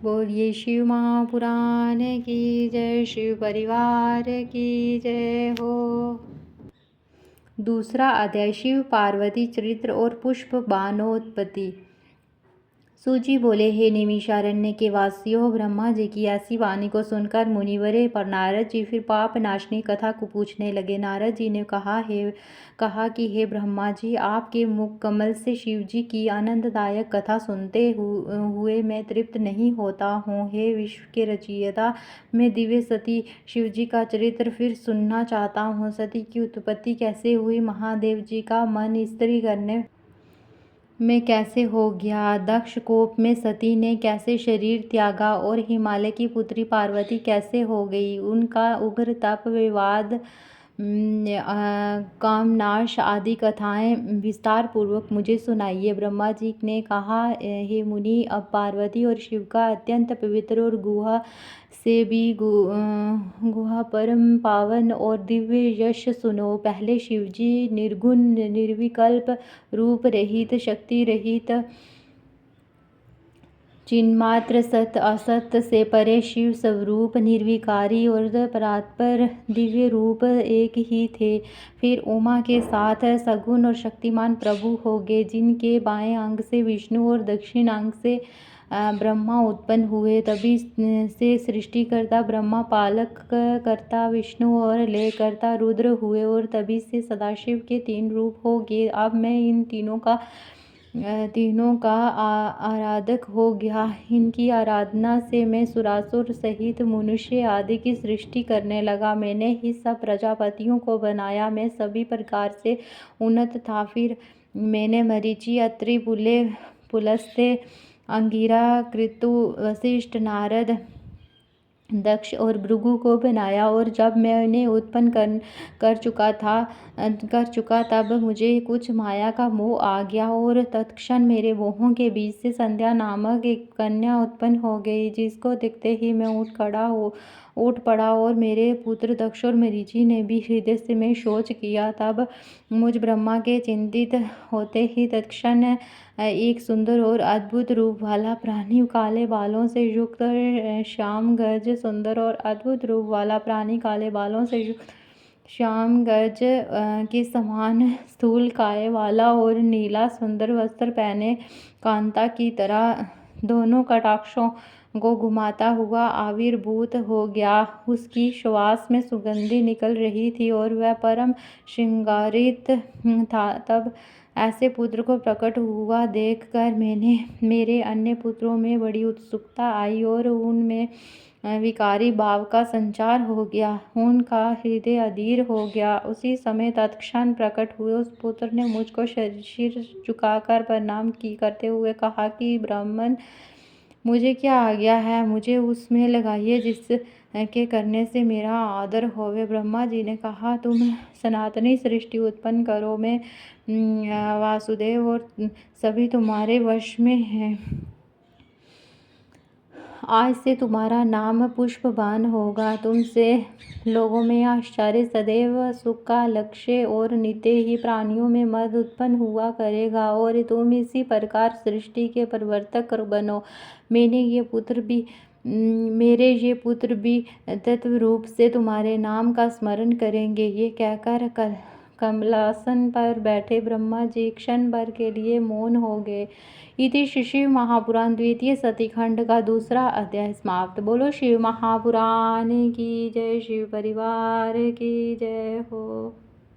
बोलिए शिव महापुराण की जय, शिव परिवार की जय हो। दूसरा अध्याय, शिव पार्वती चरित्र और पुष्प बाणोत्पत्ति। सूजी बोले, हे निमिषारण्य के वासियों, ब्रह्मा जी की ऐसी वाणी को सुनकर मुनिवरे पर नारद जी फिर पाप नाशनी कथा को पूछने लगे। नारद जी ने कहा कि हे ब्रह्मा जी, आपके मुख कमल से शिव जी की आनंददायक कथा सुनते हुए मैं तृप्त नहीं होता हूँ। हे विश्व के रचयिता, मैं दिव्य सती शिव जी का चरित्र फिर सुनना चाहता हूँ। सती की उत्पत्ति कैसे हुई, महादेव जी का मन स्त्री करने में कैसे हो गया, दक्ष कोप में सती ने कैसे शरीर त्यागा और हिमालय की पुत्री पार्वती कैसे हो गई, उनका उग्र तप, विवाद, कामनाश आदि कथाएं विस्तार पूर्वक मुझे सुनाइए। ब्रह्मा जी ने कहा, हे मुनि, अब पार्वती और शिव का अत्यंत पवित्र और गुहा से भी गुहा परम पावन और दिव्य यश सुनो। पहले शिव जी निर्गुण, निर्विकल्प, रूप रहित, शक्ति रहित, चिन्मात्र, सत असत से परे शिव स्वरूप, निर्विकारी और परात्पर दिव्य रूप एक ही थे। फिर उमा के साथ सगुण और शक्तिमान प्रभु हो गए, जिनके बाएं अंग से विष्णु और दक्षिण अंग से ब्रह्मा उत्पन्न हुए। तभी से सृष्टिकर्ता ब्रह्मा, पालक कर्ता विष्णु और लय कर्ता रुद्र हुए और तभी से सदाशिव के 3 रूप हो गए। अब मैं इन तीनों का आराधक हो गया। इनकी आराधना से मैं सुरासुर सहित मनुष्य आदि की सृष्टि करने लगा। मैंने ही सब प्रजापतियों को बनाया। मैं सभी प्रकार से उन्नत था। फिर मैंने मरीचि, अत्रि, पुलस्त्य, अंगिरा, कृतु, वशिष्ठ, नारद, दक्ष और भृगु को बनाया। और जब मैं उन्हें उत्पन्न कर चुका तब मुझे कुछ माया का मोह आ गया और तत्क्षण मेरे मोहों के बीच से संध्या नामक एक कन्या उत्पन्न हो गई, जिसको देखते ही मैं उठ पड़ा और मेरे पुत्र दक्ष और मरीचि ने भी हृदय से मैं शोच किया। तब मुझ ब्रह्मा के चिंतित होते ही तत्क्षण एक सुंदर और अद्भुत रूप वाला प्राणी, काले बालों से युक्त श्याम गज, सुंदर और अद्भुत रूप वाला प्राणी, काले बालों से युक्त श्याम गज के समान स्थूल काय वाला और नीला सुंदर वस्त्र पहने, कांता की तरह दोनों कटाक्षों को घुमाता हुआ आविर्भूत हो गया। उसकी श्वास में सुगंधि निकल रही थी और वह परम श्रृंगारित था। तब ऐसे पुत्र को प्रकट हुआ देखकर मेरे अन्य पुत्रों में बड़ी उत्सुकता आई और उनमें विकारी भाव का संचार हो गया। उनका हृदय अधीर हो गया। उसी समय तत्क्षण प्रकट हुए उस पुत्र ने मुझको सिर झुकाकर प्रणाम करते हुए कहा कि ब्राह्मण, मुझे क्या आ गया है, मुझे उसमें लगाइए जिसके करने से मेरा आदर होवे। ब्रह्मा जी ने कहा, तुम सनातनी सृष्टि उत्पन्न करो। मैं वासुदेव और सभी तुम्हारे वश में हैं। आज से तुम्हारा नाम पुष्पबाण होगा। तुमसे लोगों में आश्चर्य, सदैव सुख का लक्ष्य और नित्य ही प्राणियों में मद उत्पन्न हुआ करेगा और तुम इसी प्रकार सृष्टि के प्रवर्तक बनो। मेरे ये पुत्र भी तत्व रूप से तुम्हारे नाम का स्मरण करेंगे। ये कहकर कमलासन पर बैठे ब्रह्मा जी क्षण भर के लिए मौन हो गए। इति शिव महापुराण द्वितीय सतीखंड का दूसरा अध्याय समाप्त। बोलो शिव महापुराण की जय, शिव परिवार की जय हो।